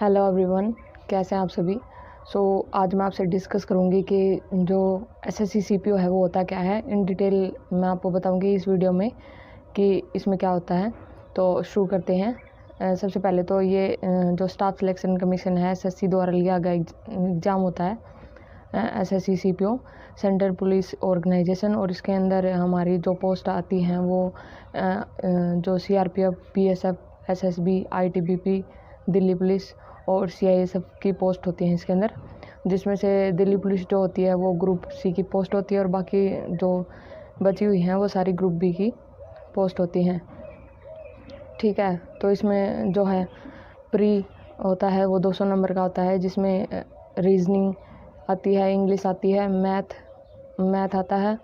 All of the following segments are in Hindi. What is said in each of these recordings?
हेलो एवरीवन, कैसे हैं आप सभी। आज मैं आपसे डिस्कस करूंगी कि जो एसएससी सीपीयू है वो होता क्या है। इन डिटेल मैं आपको बताऊंगी इस वीडियो में कि इसमें क्या होता है। तो शुरू करते हैं। सबसे पहले तो ये जो स्टाफ सिलेक्शन कमीशन है एसएससी द्वारा लिया गया एग्ज़ाम होता है SSC CPU central police organisation. और इसके अंदर हमारी जो पोस्ट आती हैं वो जो CRPF, BSF, SSB, ITBP, Delhi police और सीआईएसएफ की पोस्ट होती हैं इसके अंदर। जिसमें से दिल्ली पुलिस जो होती है वो ग्रुप सी की पोस्ट होती है और बाकी जो बची हुई हैं वो सारी ग्रुप बी की पोस्ट होती हैं। ठीक है, तो इसमें जो है प्री होता है वो 200 नंबर का होता है, जिसमें रीजनिंग आती है, इंग्लिश आती है, मैथ आता है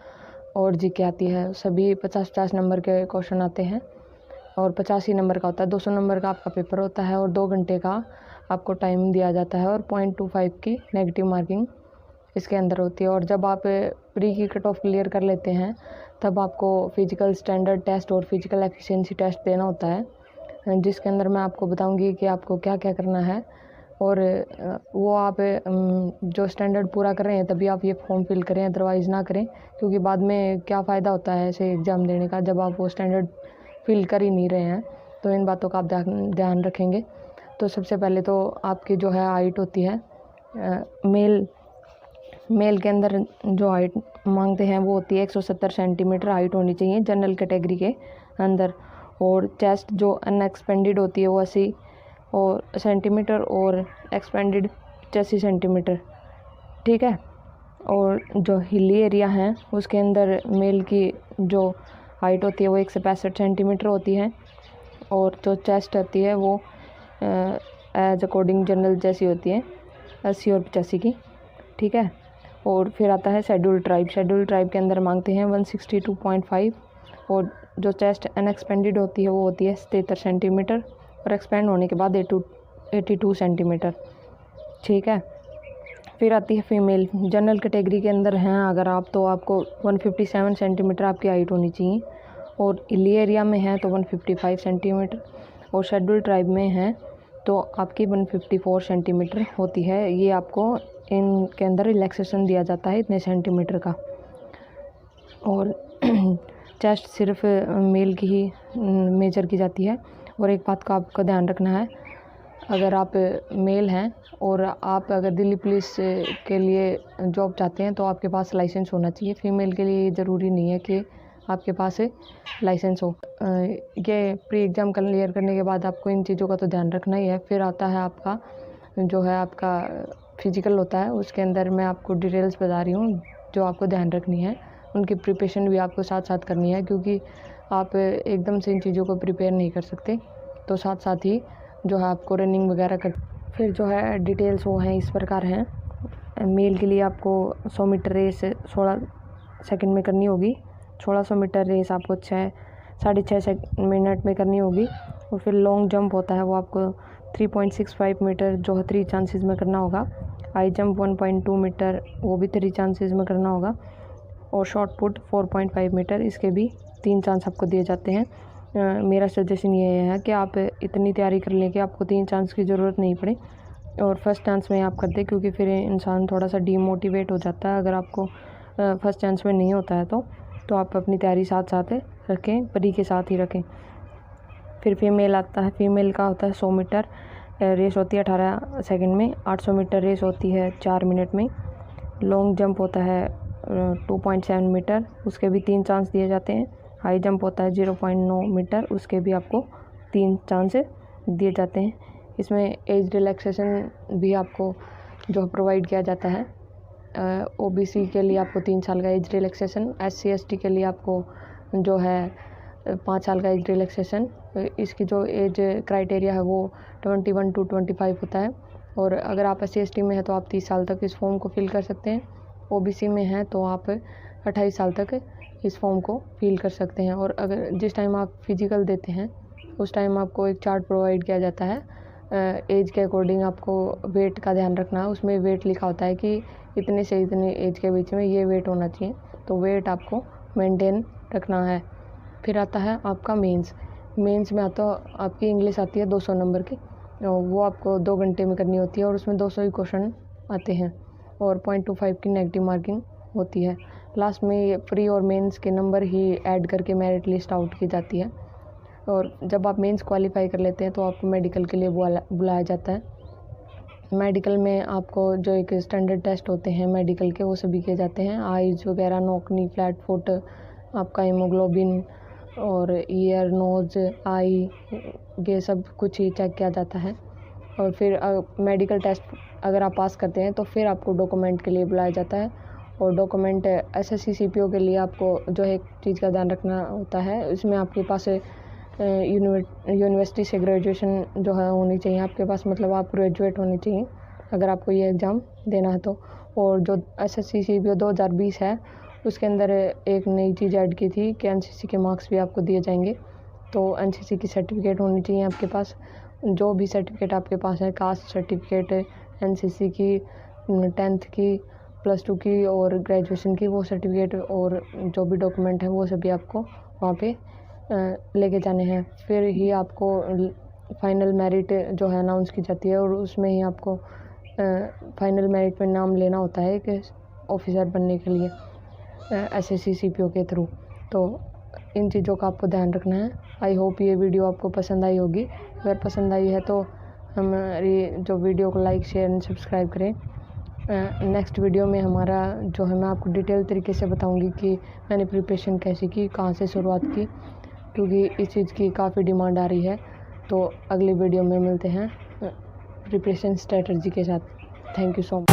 और जीके आती है। सभी 50-50 नंबर के क्वेश्चन आते हैं और 85 नंबर का होता है। 200 नंबर का आपका पेपर होता है और 2 घंटे का आपको टाइम दिया जाता है और 0.25 की नेगेटिव मार्किंग इसके अंदर होती है। और जब आप प्री की कट ऑफ क्लियर कर लेते हैं तब आपको फिजिकल स्टैंडर्ड टेस्ट और फिजिकल एफिशिएंसी टेस्ट देना होता है, जिसके अंदर मैं आपको बताऊंगी कि आपको क्या क्या करना है। और वो आप जो स्टैंडर्ड पूरा कर रहे हैं तभी आप ये फॉर्म फिल करें, अदरवाइज़ ना करें, क्योंकि बाद में क्या फ़ायदा होता है ऐसे एग्ज़ाम देने का जब आप वो स्टैंडर्ड फिल कर ही नहीं रहे हैं। तो इन बातों का आप ध्यान रखेंगे। तो सबसे पहले तो आपकी जो है हाइट होती है, मेल के अंदर जो हाइट मांगते हैं वो होती है 170 सेंटीमीटर हाइट होनी चाहिए जनरल कैटेगरी के अंदर। और चेस्ट जो अनएक्सपेंडेड होती है वो 80 और सेंटीमीटर और एक्सपेंडेड 85 सेंटीमीटर। ठीक है, और जो हिली एरिया है उसके अंदर मेल की जो हाइट होती है वो 165 सेंटीमीटर होती है और जो चेस्ट होती है वो एज अकॉर्डिंग जनरल जैसी होती है 80 और 85 की। ठीक है, और फिर आता है शेड्यूल ट्राइब के अंदर मांगते हैं 162.5 और जो चेस्ट अनएक्सपेंडेड होती है वो होती है 77 सेंटीमीटर और एक्सपेंड होने के बाद 82 सेंटीमीटर। ठीक है, फिर आती है फीमेल जनरल कैटेगरी के अंदर हैं अगर आप, तो आपको 157 सेंटीमीटर आपकी हाइट होनी चाहिए और हिली एरिया में है तो 155 सेंटीमीटर और शेड्यूल ट्राइब में है तो आपकी 154 सेंटीमीटर होती है। ये आपको इनके अंदर रिलैक्सेशन दिया जाता है इतने सेंटीमीटर का। और चेस्ट सिर्फ मेल की ही मेजर की जाती है। और एक बात का आपको ध्यान रखना है, अगर आप मेल हैं और आप अगर दिल्ली पुलिस के लिए जॉब चाहते हैं तो आपके पास लाइसेंस होना चाहिए। फीमेल के लिए ज़रूरी नहीं है कि आपके पास लाइसेंस हो। ये प्री एग्ज़ाम क्लियर करने के बाद आपको इन चीज़ों का तो ध्यान रखना ही है। फिर आता है आपका जो है आपका फिजिकल होता है, उसके अंदर मैं आपको डिटेल्स बता रही हूँ जो आपको ध्यान रखनी है। उनकी प्रिपरेशन भी आपको साथ साथ करनी है, क्योंकि आप एकदम से इन चीज़ों को प्रिपेयर नहीं कर सकते, तो साथ साथ ही जो है आपको रनिंग वगैरह कर। फिर जो है डिटेल्स वो हैं इस प्रकार हैं। मेल के लिए आपको 100 मीटर रेस 16 सेकंड में करनी होगी। 1600 मीटर रेस आपको 6.5 मिनट में करनी होगी। और फिर लॉन्ग जंप होता है वो आपको 3.65 मीटर जो है 3 चांसेस में करना होगा। हाई जंप 1.2 मीटर वो भी 3 चांसेस में करना होगा। और शॉर्ट पुट 4.5 मीटर, इसके भी 3 चांस आपको दिए जाते हैं। मेरा सजेशन ये है कि आप इतनी तैयारी कर लें कि आपको 3 चांस की ज़रूरत नहीं पड़े और फर्स्ट चांस में आप कर दें, क्योंकि फिर इंसान थोड़ा सा डीमोटिवेट हो जाता है अगर आपको फर्स्ट चांस में नहीं होता है तो आप अपनी तैयारी साथ साथ रखें, प्री के साथ ही रखें। फिर फीमेल आता है, फीमेल का होता है 100 मीटर रेस होती है 18 सेकंड में। 800 मीटर रेस होती है 4 मिनट में। लॉन्ग जंप होता है 2.7 मीटर, उसके भी 3 चांस दिए जाते हैं। हाई जंप होता है 0.9 मीटर, उसके भी आपको 3 चांस दिए जाते हैं। इसमें एज रिलैक्सेशन भी आपको जो प्रोवाइड किया जाता है। ओबीसी के लिए आपको 3 साल का एज रिलैक्सेशन, SC ST के लिए आपको जो है 5 साल का एज रिलैक्सेशन। इसकी जो एज क्राइटेरिया है वो 21 to 25 होता है। और अगर आप SC ST में है तो आप 30 साल तक इस फॉर्म को फिल कर सकते हैं। ओबीसी में है तो आप 28 साल तक इस फॉर्म को फिल कर सकते हैं। और अगर जिस टाइम आप फिजिकल देते हैं उस टाइम आपको एक चार्ट प्रोवाइड किया जाता है। एज के अकॉर्डिंग आपको वेट का ध्यान रखना है। उसमें वेट लिखा होता है कि इतने से इतने एज के बीच में ये वेट होना चाहिए, तो वेट आपको मेंटेन रखना है। फिर आता है आपका मेंस में आता आपकी इंग्लिश आती है 200 नंबर की। वो आपको 2 घंटे में करनी होती है और उसमें 200 ही क्वेश्चन आते हैं और 0.25 की नेगेटिव मार्किंग होती है। लास्ट में ये प्री और मेंस के नंबर ही ऐड करके मेरिट लिस्ट आउट की जाती है और जब आप मेंस क्वालिफाई कर लेते हैं तो आपको मेडिकल के लिए बुलाया जाता है। मेडिकल में आपको जो एक स्टैंडर्ड टेस्ट होते हैं मेडिकल के, वो सभी किए जाते हैं। आइज़ वगैरह, नोक, नी, फ्लैट फुट, आपका हीमोग्लोबिन और ईयर, नोज़, आई, ये सब कुछ ही चेक किया जाता है। और फिर मेडिकल टेस्ट अगर आप पास करते हैं तो फिर आपको डॉक्यूमेंट के लिए बुलाया जाता है और डॉक्यूमेंट एसएससी सीपीओ के लिए आपको जो है एक चीज़ का ध्यान रखना होता है, इसमें आपके पास यूनिवर्सिटी से ग्रेजुएशन जो है होनी चाहिए आपके पास, मतलब आप ग्रेजुएट होनी चाहिए अगर आपको ये एग्ज़ाम देना है तो। और जो एसएससी सीपीओ 2020 है उसके अंदर एक नई चीज़ ऐड की थी कि एनसीसी के मार्क्स भी आपको दिए जाएंगे। तो एनसीसी की सर्टिफिकेट होनी चाहिए आपके पास, जो भी सर्टिफिकेट आपके पास है, कास्ट सर्टिफिकेट, एनसीसी की, 10th की, +2 की और ग्रेजुएशन की वो सर्टिफिकेट और जो भी डॉक्यूमेंट है वो सभी आपको वहाँ पे लेके जाने हैं। फिर ही आपको फाइनल मेरिट जो है अनाउंस की जाती है और उसमें ही आपको फाइनल मेरिट में नाम लेना होता है कि ऑफिसर बनने के लिए एसएससी सीपीओ के थ्रू। तो इन चीज़ों का आपको ध्यान रखना है। आई होप ये वीडियो आपको पसंद आई होगी। अगर पसंद आई है तो हमारी जो वीडियो को लाइक, शेयर एंड सब्सक्राइब करें। नेक्स्ट वीडियो में हमारा जो है मैं आपको डिटेल तरीके से बताऊंगी कि मैंने प्रिपरेशन कैसे की, कहाँ से शुरुआत की, क्योंकि इस चीज़ की काफ़ी डिमांड आ रही है। तो अगले वीडियो में मिलते हैं प्रिपरेशन स्ट्रेटजी के साथ। Thank you so much.